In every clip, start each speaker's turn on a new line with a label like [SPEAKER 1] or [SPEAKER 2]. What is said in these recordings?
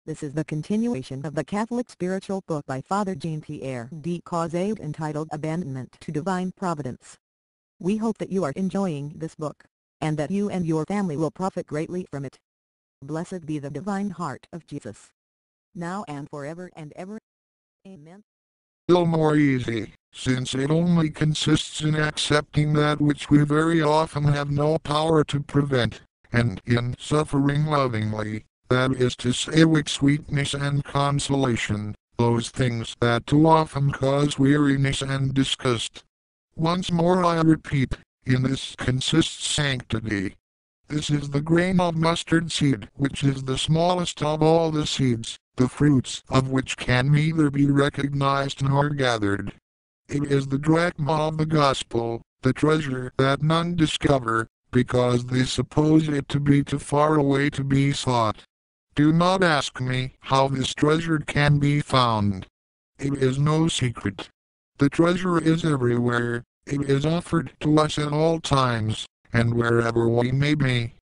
[SPEAKER 1] This is the continuation of the Catholic spiritual book by Father Jean-Pierre Caussade entitled Abandonment to Divine Providence. We hope that you are enjoying this book, and that you and your family will profit greatly from it. Blessed be the divine heart of Jesus, now and forever and ever. Amen.
[SPEAKER 2] Still more easy, since it only consists in accepting that which we very often have no power to prevent, and in suffering lovingly, that is to say with sweetness and consolation, those things that too often cause weariness and disgust. Once more I repeat, in this consists sanctity. This is the grain of mustard seed, which is the smallest of all the seeds, the fruits of which can neither be recognized nor gathered. It is the drachma of the gospel, the treasure that none discover, because they suppose it to be too far away to be sought. Do not ask me how this treasure can be found. It is no secret. The treasure is everywhere. It is offered to us at all times, and wherever we may be.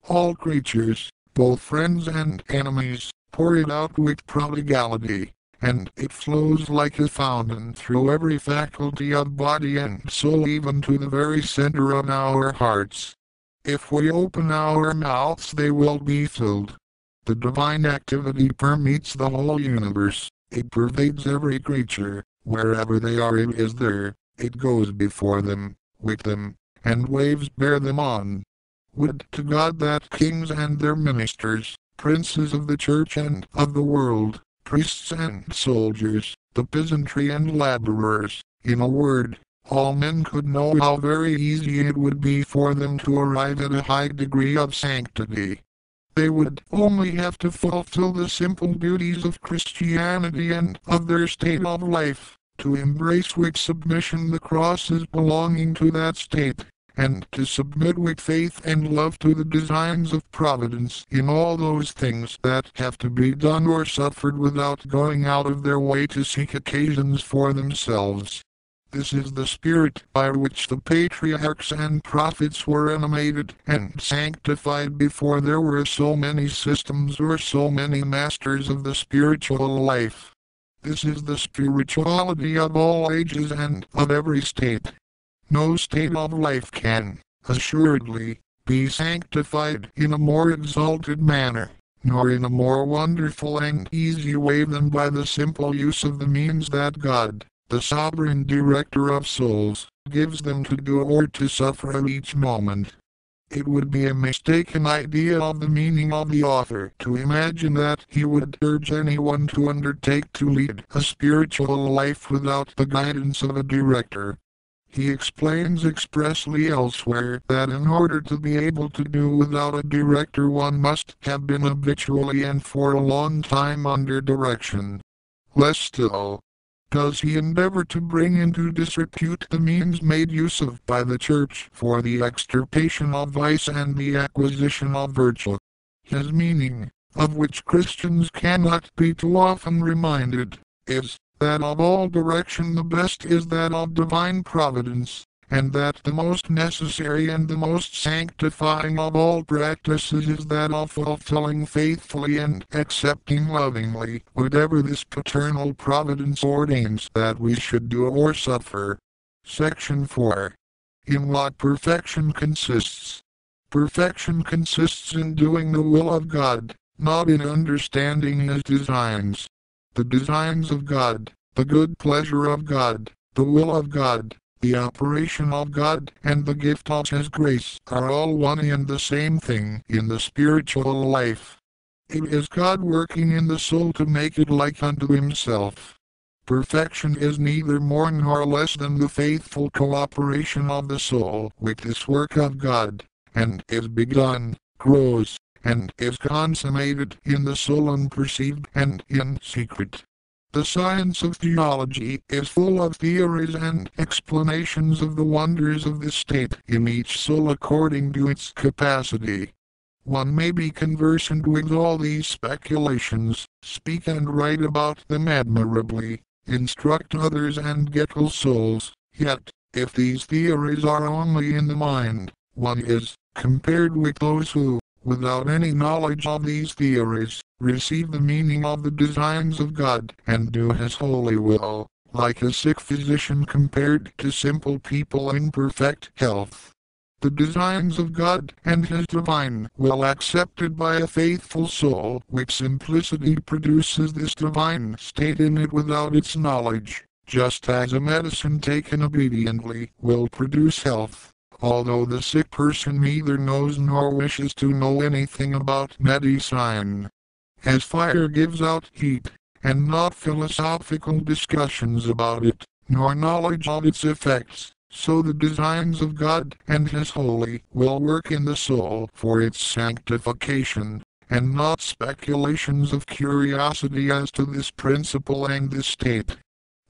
[SPEAKER 2] All creatures, both friends and enemies, pour it out with prodigality, and it flows like a fountain through every faculty of body and soul, even to the very center of our hearts. If we open our mouths, they will be filled. The divine activity permeates the whole universe. It pervades every creature. Wherever they are, it is there. It goes before them, with them, and waves bear them on. Would to God that kings and their ministers, princes of the church and of the world, priests and soldiers, the peasantry and laborers, in a word, all men could know how very easy it would be for them to arrive at a high degree of sanctity. They would only have to fulfill the simple duties of Christianity and of their state of life, to embrace with submission the crosses belonging to that state, and to submit with faith and love to the designs of Providence in all those things that have to be done or suffered without going out of their way to seek occasions for themselves. This is the spirit by which the patriarchs and prophets were animated and sanctified before there were so many systems or so many masters of the spiritual life. This is the spirituality of all ages and of every state. No state of life can, assuredly, be sanctified in a more exalted manner, nor in a more wonderful and easy way than by the simple use of the means that God, the sovereign director of souls, gives them to do or to suffer at each moment. It would be a mistaken idea of the meaning of the author to imagine that he would urge anyone to undertake to lead a spiritual life without the guidance of a director. He explains expressly elsewhere that in order to be able to do without a director one must have been habitually and for a long time under direction. Less still, does he endeavor to bring into disrepute the means made use of by the Church for the extirpation of vice and the acquisition of virtue. His meaning, of which Christians cannot be too often reminded, is that of all direction the best is that of divine providence, and that the most necessary and the most sanctifying of all practices is that of fulfilling faithfully and accepting lovingly whatever this paternal providence ordains that we should do or suffer. Section 4. In what perfection consists? Perfection consists in doing the will of God, not in understanding His designs. The designs of God, the good pleasure of God, the will of God, the operation of God, and the gift of His grace are all one and the same thing in the spiritual life. It is God working in the soul to make it like unto Himself. Perfection is neither more nor less than the faithful cooperation of the soul with this work of God, and is begun, grows, and is consummated in the soul unperceived and in secret. The science of theology is full of theories and explanations of the wonders of this state in each soul according to its capacity. One may be conversant with all these speculations, speak and write about them admirably, instruct others and get whole souls, yet, if these theories are only in the mind, one is, compared with those who, without any knowledge of these theories, receive the meaning of the designs of God, and do His holy will, like a sick physician compared to simple people in perfect health. The designs of God and His divine will accepted by a faithful soul, which simplicity produces this divine state in it without its knowledge, just as a medicine taken obediently will produce health, although the sick person neither knows nor wishes to know anything about medicine. As fire gives out heat, and not philosophical discussions about it, nor knowledge of its effects, so the designs of God and His holy will work in the soul for its sanctification, and not speculations of curiosity as to this principle and this state.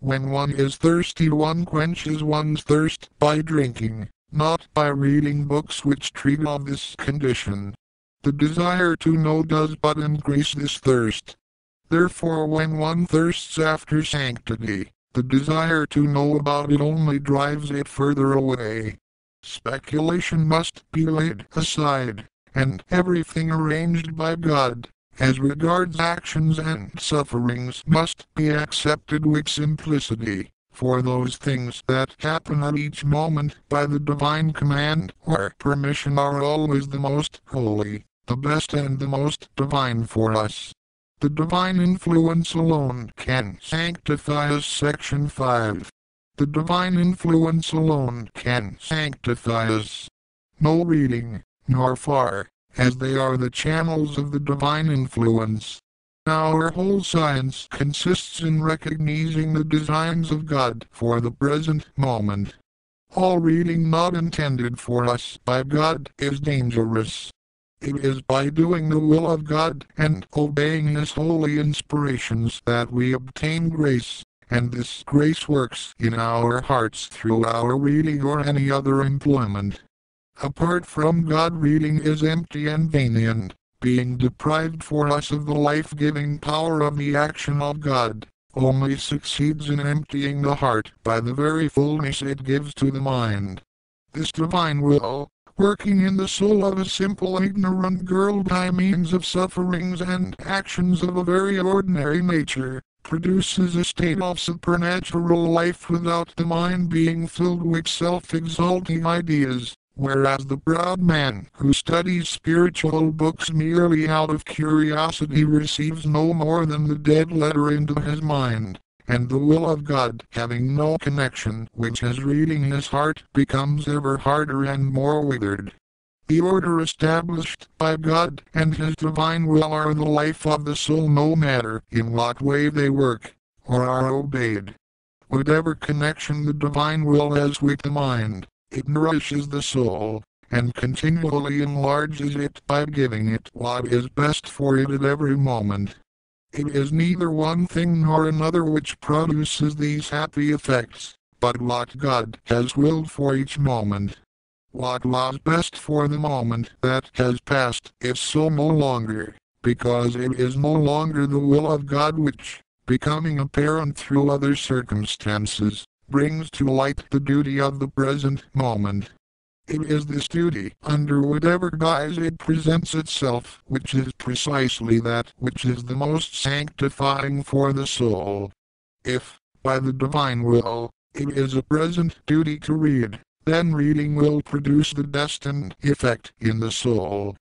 [SPEAKER 2] When one is thirsty, one quenches one's thirst by drinking, not by reading books which treat of this condition. The desire to know does but increase this thirst. Therefore, when one thirsts after sanctity, the desire to know about it only drives it further away. Speculation must be laid aside, and everything arranged by God, as regards actions and sufferings, must be accepted with simplicity, for those things that happen at each moment by the divine command or permission are always the most holy, the best and the most divine for us. The divine influence alone can sanctify us. Section 5. The divine influence alone can sanctify us. No reading, nor far, as they are the channels of the divine influence. Our whole science consists in recognizing the designs of God for the present moment. All reading not intended for us by God is dangerous. It is by doing the will of God and obeying His holy inspirations that we obtain grace, and this grace works in our hearts through our reading or any other employment. Apart from God, reading is empty and vain, and, being deprived for us of the life-giving power of the action of God, only succeeds in emptying the heart by the very fullness it gives to the mind. This divine will, working in the soul of a simple ignorant girl by means of sufferings and actions of a very ordinary nature, produces a state of supernatural life without the mind being filled with self-exalting ideas, whereas the proud man who studies spiritual books merely out of curiosity receives no more than the dead letter into his mind, and the will of God, having no connection with his reading, his heart becomes ever harder and more withered. The order established by God and His divine will are the life of the soul, no matter in what way they work, or are obeyed. Whatever connection the divine will has with the mind, it nourishes the soul, and continually enlarges it by giving it what is best for it at every moment. It is neither one thing nor another which produces these happy effects, but what God has willed for each moment. What was best for the moment that has passed is so no longer, because it is no longer the will of God which, becoming apparent through other circumstances, brings to light the duty of the present moment. It is this duty, under whatever guise it presents itself, which is precisely that which is the most sanctifying for the soul. If, by the divine will, it is a present duty to read, then reading will produce the destined effect in the soul.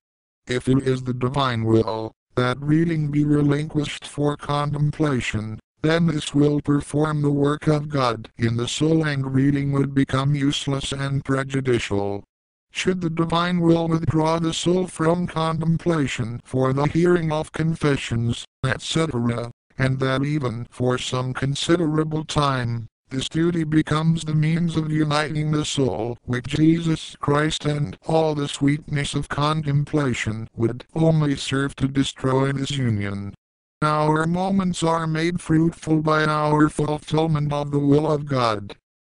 [SPEAKER 2] If it is the divine will that reading be relinquished for contemplation, then this will perform the work of God in the soul, and reading would become useless and prejudicial. Should the divine will withdraw the soul from contemplation for the hearing of confessions, etc., and that even for some considerable time, this duty becomes the means of uniting the soul with Jesus Christ, and all the sweetness of contemplation would only serve to destroy this union. Our moments are made fruitful by our fulfillment of the will of God.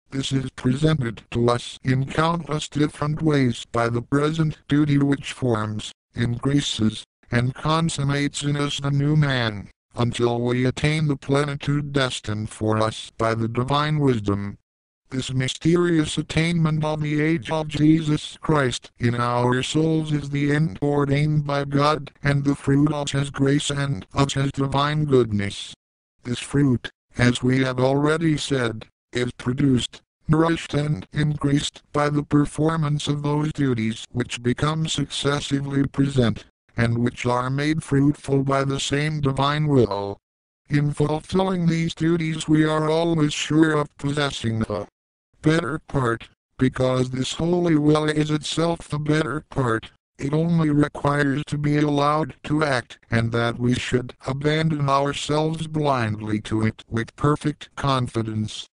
[SPEAKER 2] This is presented to us in countless different ways by the present duty which forms, increases, and consummates in us the new man, until we attain the plenitude destined for us by the divine wisdom. This mysterious attainment of the age of Jesus Christ in our souls is the end ordained by God and the fruit of His grace and of His divine goodness. This fruit, as we have already said, is produced, nourished and increased by the performance of those duties which become successively present, and which are made fruitful by the same divine will. In fulfilling these duties we are always sure of possessing the better part, because this holy will is itself the better part. It only requires to be allowed to act, and that we should abandon ourselves blindly to it with perfect confidence.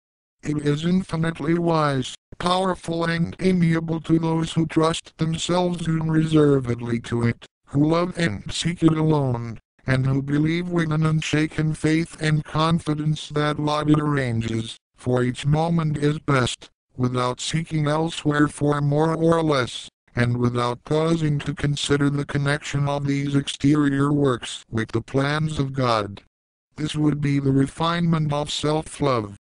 [SPEAKER 2] It is infinitely wise, powerful and amiable to those who trust themselves unreservedly to it, who love and seek it alone, and who believe with an unshaken faith and confidence that what it arranges for each moment is best, without seeking elsewhere for more or less, and without pausing to consider the connection of these exterior works with the plans of God. This would be the refinement of self-love.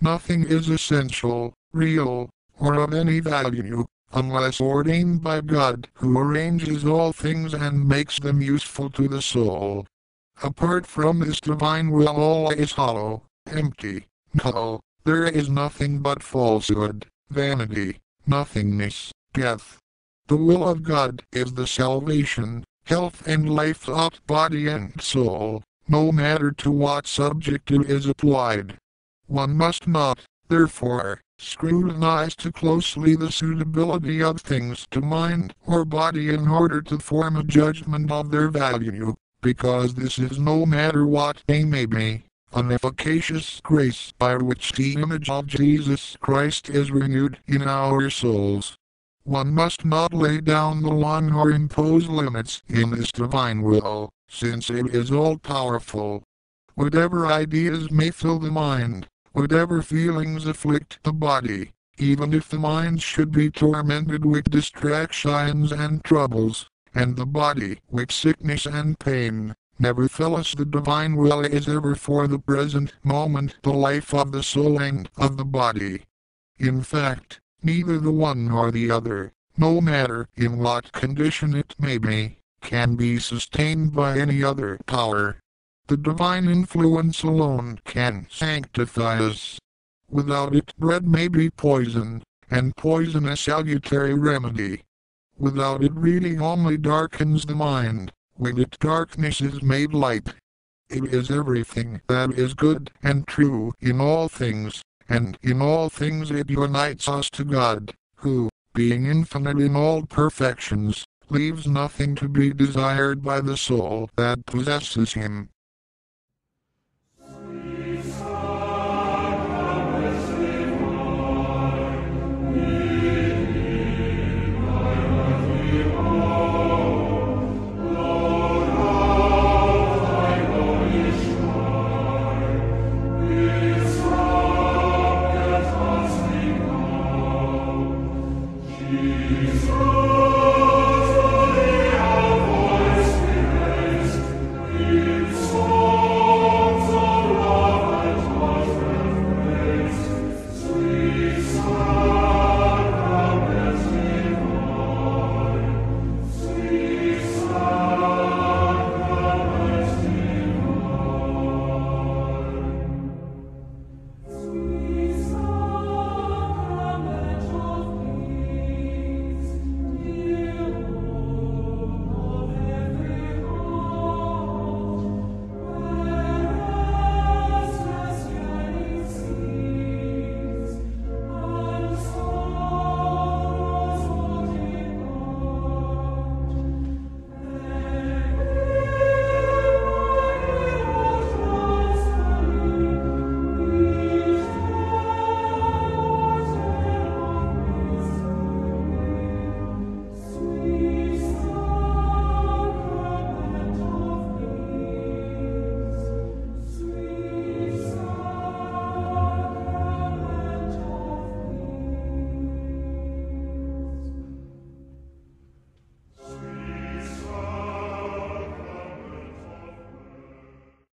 [SPEAKER 2] Nothing is essential, real, or of any value, unless ordained by God, who arranges all things and makes them useful to the soul. Apart from this divine will all is hollow, empty, null. There is nothing but falsehood, vanity, nothingness, death. The will of God is the salvation, health and life of body and soul, no matter to what subject it is applied. One must not, therefore, scrutinize too closely the suitability of things to mind or body in order to form a judgment of their value, because this is, no matter what they may be, an efficacious grace by which the image of Jesus Christ is renewed in our souls. One must not lay down the law or impose limits in this divine will, since it is all-powerful. Whatever ideas may fill the mind, whatever feelings afflict the body, even if the mind should be tormented with distractions and troubles, and the body with sickness and pain, nevertheless the divine will is ever for the present moment the life of the soul and of the body. In fact, neither the one nor the other, no matter in what condition it may be, can be sustained by any other power. The divine influence alone can sanctify us. Without it bread may be poison, and poison a salutary remedy. Without it reading only darkens the mind, with it darkness is made light. It is everything that is good and true in all things, and in all things it unites us to God, who, being infinite in all perfections, leaves nothing to be desired by the soul that possesses Him.